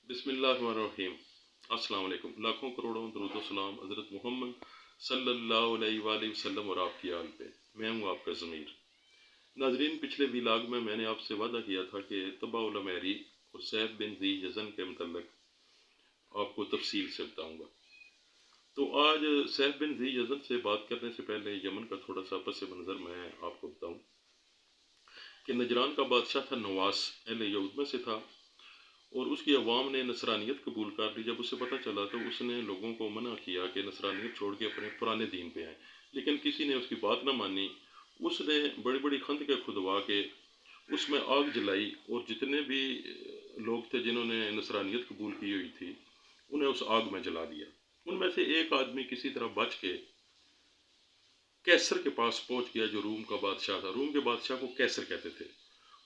بسم اللہ الرحمن الرحیم۔ السلام علیکم، لاکھوں کروڑوں درود و سلام حضرت محمد صلی اللہ علیہ وآلہ وسلم اور آپ کی آل پہ۔ میں ہوں آپ کا ضمیر۔ ناظرین، پچھلے ویلاگ میں نے آپ سے وعدہ کیا تھا کہ تبع العمیری اور سیف بن ذی یزن کے متعلق آپ کو تفصیل سے بتاؤں گا۔ تو آج سیف بن ذی یزن سے بات کرنے سے پہلے یمن کا تھوڑا سا پس منظر میں آپ کو بتاؤں کہ نجران کا بادشاہ تھا نواس، اہل یہود میں سے تھا، اور اس کی عوام نے نصرانیت قبول کر لی۔ جب اسے پتہ چلا تو اس نے لوگوں کو منع کیا کہ نصرانیت چھوڑ کے اپنے پرانے دین پہ آئیں، لیکن کسی نے اس کی بات نہ مانی۔ اس نے بڑی بڑی خندقیں کھدوا کے اس میں آگ جلائی، اور جتنے بھی لوگ تھے جنہوں نے نصرانیت قبول کی ہوئی تھی انہیں اس آگ میں جلا دیا۔ ان میں سے ایک آدمی کسی طرح بچ کے کیسر کے پاس پہنچ گیا، جو روم کا بادشاہ تھا۔ روم کے بادشاہ کو کیسر کہتے تھے۔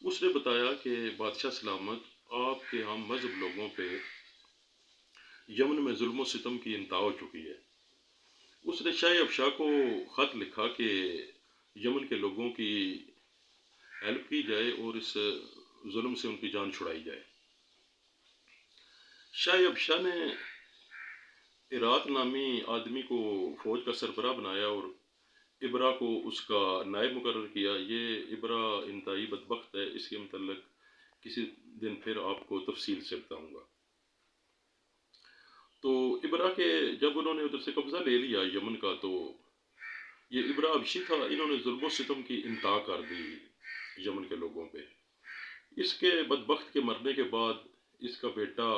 اس نے بتایا کہ بادشاہ سلامت، آپ کے ہم مذہب لوگوں پہ یمن میں ظلم و ستم کی انتہا ہو چکی ہے۔ اس نے شاہ افشاں کو خط لکھا کہ یمن کے لوگوں کی ہیلپ کی جائے اور اس ظلم سے ان کی جان چھڑائی جائے۔ شاہ افشاں نے ارات نامی آدمی کو فوج کا سربراہ بنایا اور ابرا کو اس کا نائب مقرر کیا۔ یہ ابرا انتہائی بدبخت ہے، اس کے متعلق کسی دن پھر آپ کو تفصیل سے بتاؤں گا۔ تو ابرا کے جب انہوں نے ادھر سے قبضہ لے لیا یمن کا، تو یہ ابرا حبشی تھا، انہوں نے ظلم و ستم کی انتہا کر دی یمن کے لوگوں پہ۔ اس کے بدبخت کے مرنے کے بعد اس کا بیٹا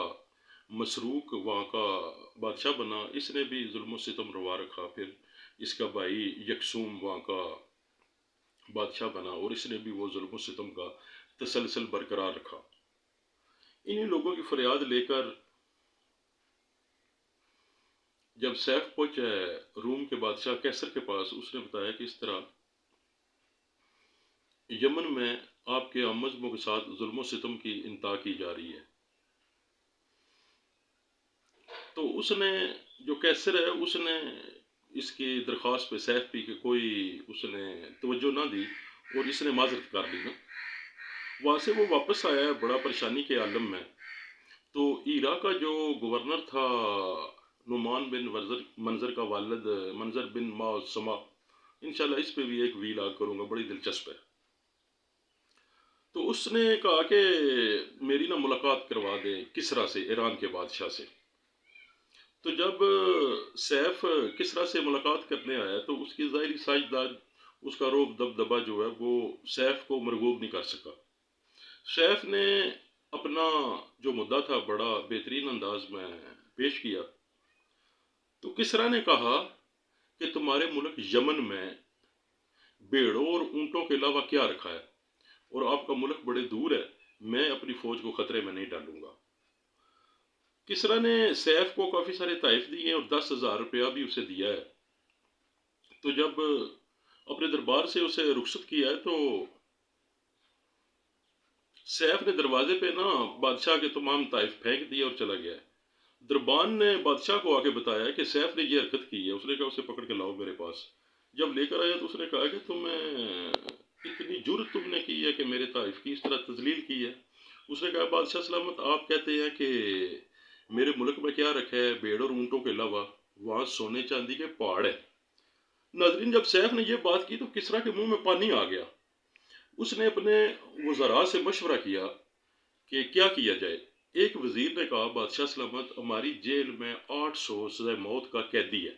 مسروق وہاں کا بادشاہ بنا، اس نے بھی ظلم و ستم روا رکھا۔ پھر اس کا بھائی یکسوم وہاں کا بادشاہ بنا، اور اس نے بھی وہ ظلم و ستم کا تسلسل برقرار رکھا۔ انہی لوگوں کی فریاد لے کر جب سیف پہنچا روم کے بادشاہ کیسر کے پاس، اس نے بتایا کہ اس طرح یمن میں آپ کے ہم مذہبوں کے ساتھ ظلم و ستم کی انتہا کی جا رہی ہے۔ تو اس نے، جو کیسر ہے، اس نے اس کی درخواست پہ سیف پی کہ کوئی اس نے توجہ نہ دی، اور اس نے معذرت کر لی نا۔ وہاں سے وہ واپس آیا ہے بڑا پریشانی کے عالم میں۔ تو ایرا کا جو گورنر تھا، نعمان بن منظر کا والد منظر بن معصمہ، انشاءاللہ اس پہ بھی ایک ویلاگ کروں گا، بڑی دلچسپ ہے۔ تو اس نے کہا کہ میری نا ملاقات کروا دیں کسرا سے، ایران کے بادشاہ سے۔ تو جب سیف کسرا سے ملاقات کرنے آیا تو اس کی ظاہری ساجداد، اس کا روب دبدبا جو ہے وہ سیف کو مرغوب نہیں کر سکا۔ سیف نے اپنا جو مدعا تھا بڑا بہترین انداز میں پیش کیا۔ تو کسرا نے کہا کہ تمہارے ملک یمن میں بھیڑوں اور اونٹوں کے علاوہ کیا رکھا ہے، اور آپ کا ملک بڑے دور ہے، میں اپنی فوج کو خطرے میں نہیں ڈالوں گا۔ کسرا نے سیف کو کافی سارے تحائف دیے اور 10,000 روپیہ بھی اسے دیا ہے۔ تو جب اپنے دربار سے اسے رخصت کیا ہے تو سیف نے دروازے پہ نا بادشاہ کے تمام تحائف پھینک دیے اور چلا گیا ہے۔ دربان نے بادشاہ کو آ کے بتایا کہ سیف نے یہ حرکت کی ہے۔ اس نے کہا اسے پکڑ کے لاؤ میرے پاس۔ جب لے کر آیا تو اس نے کہا کہ اتنی جرت تم نے کی ہے کہ میرے تحائف کی اس طرح تذلیل کی ہے۔ اس نے کہا بادشاہ سلامت، آپ کہتے ہیں کہ میرے ملک میں کیا رکھا ہے، بھیڑ اور اونٹوں کے علاوہ وہاں سونے چاندی کے پہاڑ ہے۔ ناظرین، جب سیف نے یہ بات کی تو کسرا کے منہ میں پانی آ گیا۔ اس نے اپنے وزراء سے مشورہ کیا کہ کیا کیا جائے۔ ایک وزیر نے کہا بادشاہ سلامت، ہماری جیل میں 800 سزائے موت کا قیدی ہے،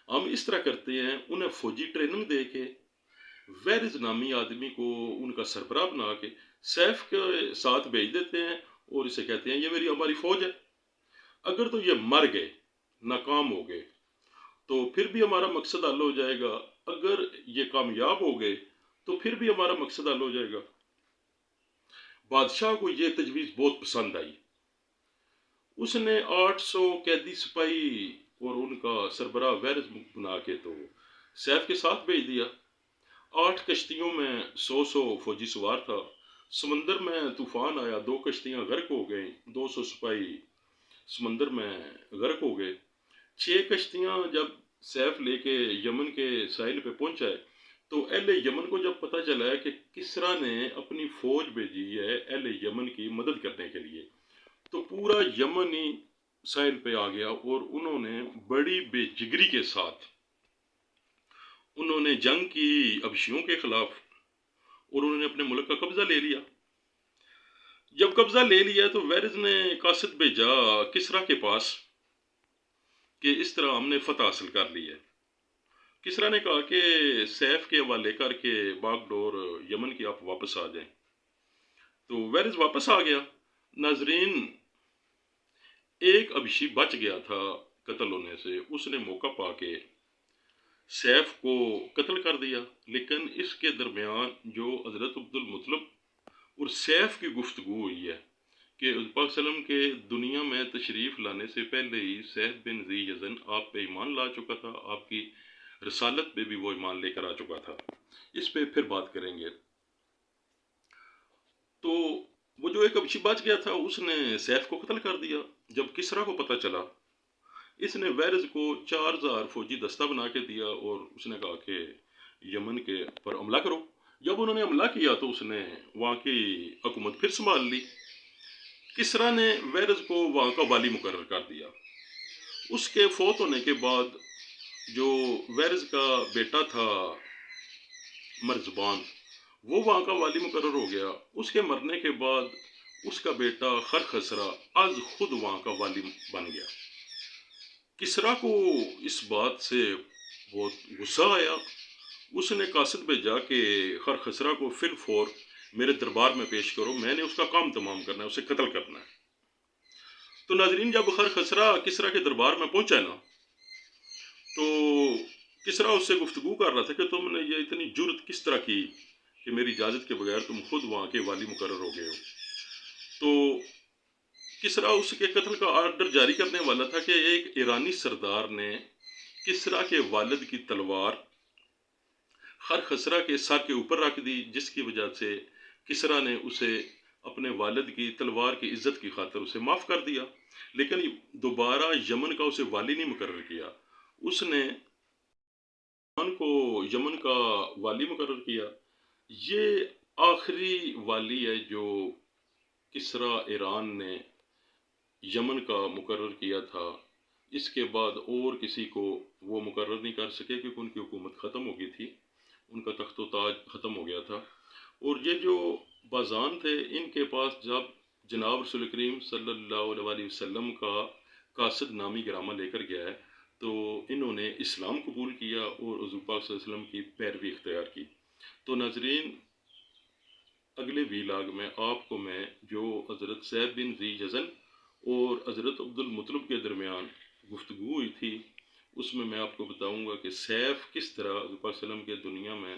ہم اس طرح کرتے ہیں انہیں فوجی ٹریننگ دے کے ویرز نامی آدمی کو ان کا سربراہ بنا کے سیف کے ساتھ بھیج دیتے ہیں، اور اسے کہتے ہیں یہ ہماری فوج ہے۔ اگر تو یہ مر گئے، ناکام ہو گئے، تو پھر بھی ہمارا مقصد حل ہو جائے گا۔ اگر یہ کامیاب ہو گئے تو پھر بھی ہمارا مقصد حل ہو جائے گا۔ بادشاہ کو یہ تجویز بہت پسند آئی۔ اس نے 800 قیدی سپاہی اور ان کا سربراہ ویرز بنا کے تو سیف کے ساتھ بھیج دیا۔ 8 کشتیوں میں 100 فوجی سوار تھا۔ سمندر میں طوفان آیا، 2 کشتیاں غرق ہو گئیں، 200 سپاہی سمندر میں غرق ہو گئے۔ 6 کشتیاں جب سیف لے کے یمن کے ساحل پہ پہنچا ہے تو اہل یمن کو جب پتہ چلا ہے کہ کسرا نے اپنی فوج بھیجی ہے اہل یمن کی مدد کرنے کے لیے، تو پورا یمن ہی ساحل پہ آ گیا، اور انہوں نے بڑی بے جگری کے ساتھ انہوں نے جنگ کی حبشیوں کے خلاف، اور انہوں نے اپنے ملک کا قبضہ لے لیا۔ جب قبضہ لے لیا تو ویرز نے قاصد بھیجا کسریٰ کے پاس کہ اس طرح ہم نے فتح حاصل کر لی ہے۔ کسریٰ نے کہا کہ سیف کے حوالے کر کے باغ ڈور یمن کی آپ واپس آ جائیں۔ تو ویرز واپس آ گیا۔ ناظرین، ایک حبشی بچ گیا تھا قتل ہونے سے، اس نے موقع پا کے سیف کو قتل کر دیا، لیکن اس کے درمیان جو حضرت عبد المطلب اور سیف کی گفتگو ہوئی ہے کہ حضور پاک صلی اللہ علیہ وسلم کے دنیا میں تشریف لانے سے پہلے ہی سیف بن ذی یزن آپ پہ ایمان لا چکا تھا، آپ کی رسالت پہ بھی وہ ایمان لے کر آ چکا تھا۔ اس پہ پھر بات کریں گے۔ تو وہ جو ایک حبشی بچ گیا تھا اس نے سیف کو قتل کر دیا۔ جب کسریٰ کو پتہ چلا، اس نے ویرز کو 4000 فوجی دستہ بنا کے دیا، اور اس نے کہا کہ یمن کے پر حملہ کرو۔ جب انہوں نے حملہ کیا تو اس نے وہاں کی حکومت پھر سنبھال لی۔ کسریٰ نے ویرز کو وہاں کا والی مقرر کر دیا۔ اس کے فوت ہونے کے بعد جو ویرز کا بیٹا تھا مرزبان، وہ وہاں کا والی مقرر ہو گیا۔ اس کے مرنے کے بعد اس کا بیٹا خرخسرہ از خود وہاں کا والی بن گیا۔ کسریٰ کو اس بات سے بہت غصہ آیا۔ اس نے قاصد بھیجا کہ خرخسرہ کو فی الفور میرے دربار میں پیش کرو، میں نے اس کا کام تمام کرنا ہے، اسے قتل کرنا ہے۔ تو ناظرین، جب خرخسرہ کسریٰ کے دربار میں پہنچا نا، تو کسریٰ اس سے گفتگو کر رہا تھا کہ تم نے یہ اتنی جرت کس طرح کی کہ میری اجازت کے بغیر تم خود وہاں کے والی مقرر ہو گئے ہو۔ تو کسریٰ اس کے قتل کا آرڈر جاری کرنے والا تھا کہ ایک ایرانی سردار نے کسریٰ کے والد کی تلوار خرخسرہ کے سر کے اوپر رکھ دی، جس کی وجہ سے کسریٰ نے اسے اپنے والد کی تلوار کی عزت کی خاطر اسے معاف کر دیا، لیکن دوبارہ یمن کا اسے والی نہیں مقرر کیا۔ اس نے کو یمن کا والی مقرر کیا۔ یہ آخری والی ہے جو کسریٰ ایران نے یمن کا مقرر کیا تھا۔ اس کے بعد اور کسی کو وہ مقرر نہیں کر سکے کیونکہ ان کی حکومت ختم ہو گئی تھی، ان کا تخت و تاج ختم ہو گیا تھا۔ اور یہ جو بازان تھے، ان کے پاس جب جناب رسول کریم صلی اللہ علیہ وسلم کا قاصد نامی گرامہ لے کر گیا ہے، تو انہوں نے اسلام قبول کیا اور حضور پاک صلی اللہ علیہ وسلم کی پیروی اختیار کی۔ تو ناظرین، اگلے ویلاگ میں آپ کو میں جو حضرت سیف بن ذی یزن اور حضرت عبد المطلب کے درمیان گفتگو ہوئی تھی، اس میں آپ کو بتاؤں گا کہ سیف کس طرح حضور پاک صلی اللہ علیہ وسلم کے دنیا میں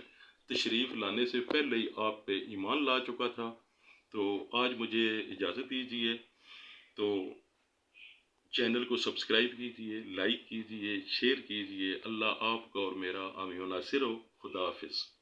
تشریف لانے سے پہلے ہی آپ پہ ایمان لا چکا تھا۔ تو آج مجھے اجازت دیجیے، تو چینل کو سبسکرائب کیجیے، لائک کیجیے، شیئر کیجیے۔ اللہ آپ کا اور میرا حامی و ناصر ہو۔ خدا حافظ۔